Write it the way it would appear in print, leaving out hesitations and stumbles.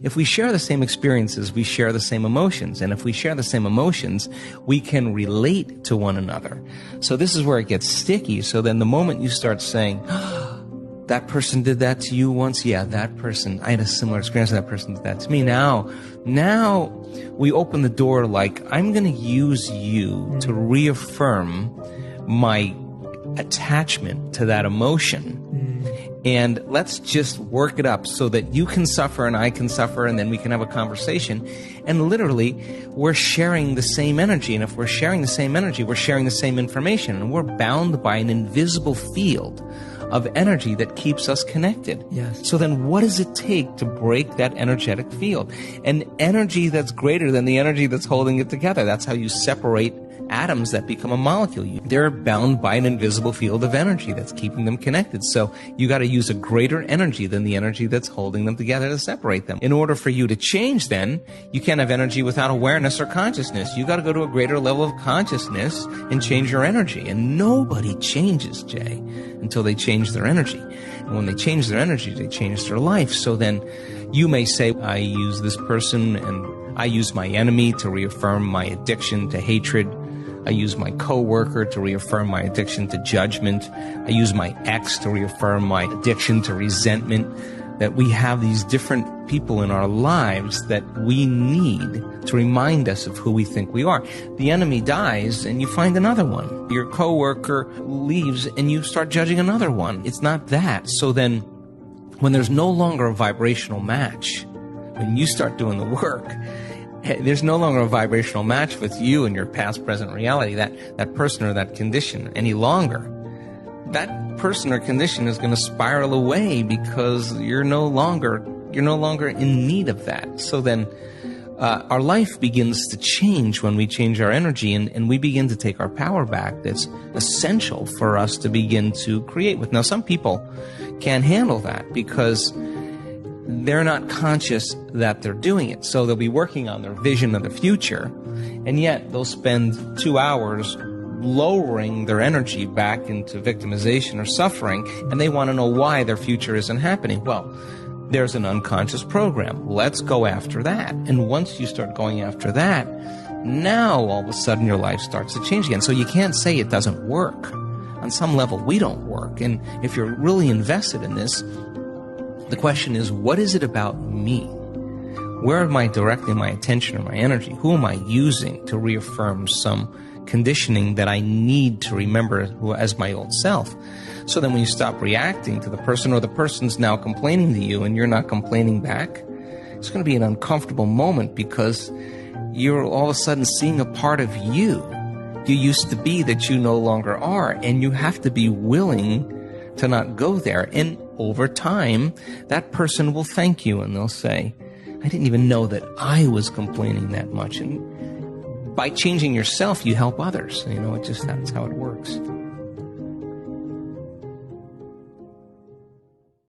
If we share the same experiences, we share the same emotions. And if we share the same emotions, we can relate to one another. So this is where it gets sticky. So then the moment you start saying, that person did that to you once. Yeah, that person, I had a similar experience. That person did that to me. Now we open the door like, I'm going to use you to reaffirm my attachment to that emotion. And let's just work it up so that you can suffer and I can suffer, and then we can have a conversation. And literally, we're sharing the same energy. And if we're sharing the same energy, we're sharing the same information. And we're bound by an invisible field of energy that keeps us connected. Yes. So then what does it take to break that energetic field? An energy that's greater than the energy that's holding it together. That's how you separate atoms that become a molecule. They're bound by an invisible field of energy that's keeping them connected. So you got to use a greater energy than the energy that's holding them together to separate them. In order for you to change, then, you can't have energy without awareness or consciousness. You got to go to a greater level of consciousness and change your energy. And nobody changes, Jay, until they change their energy. And when they change their energy, they change their life. So then you may say, I use this person and I use my enemy to reaffirm my addiction to hatred. I use my coworker to reaffirm my addiction to judgment. I use my ex to reaffirm my addiction to resentment. That we have these different people in our lives that we need to remind us of who we think we are. The enemy dies and you find another one. Your coworker leaves and you start judging another one. It's not that. So then when there's no longer a vibrational match, when you start doing the work, there's no longer a vibrational match with you and your past, present reality, that person or that condition any longer. That person or condition is going to spiral away because you're no longer in need of that. So then our life begins to change when we change our energy, and we begin to take our power back. That's essential for us to begin to create with. Now, some people can't handle that because they're not conscious that they're doing it. So they'll be working on their vision of the future, and yet they'll spend 2 hours lowering their energy back into victimization or suffering, and they want to know why their future isn't happening. Well, there's an unconscious program. Let's go after that. And once you start going after that, now all of a sudden your life starts to change again. So you can't say it doesn't work. On some level, we don't work. And if you're really invested in this, the question is, what is it about me? Where am I directing my attention or my energy? Who am I using to reaffirm some conditioning that I need to remember as my old self? So then when you stop reacting to the person, or the person's now complaining to you and you're not complaining back, it's going to be an uncomfortable moment because you're all of a sudden seeing a part of you used to be that you no longer are, and you have to be willing to not go there. And over time, that person will thank you and they'll say, I didn't even know that I was complaining that much. And by changing yourself, you help others. That's how it works.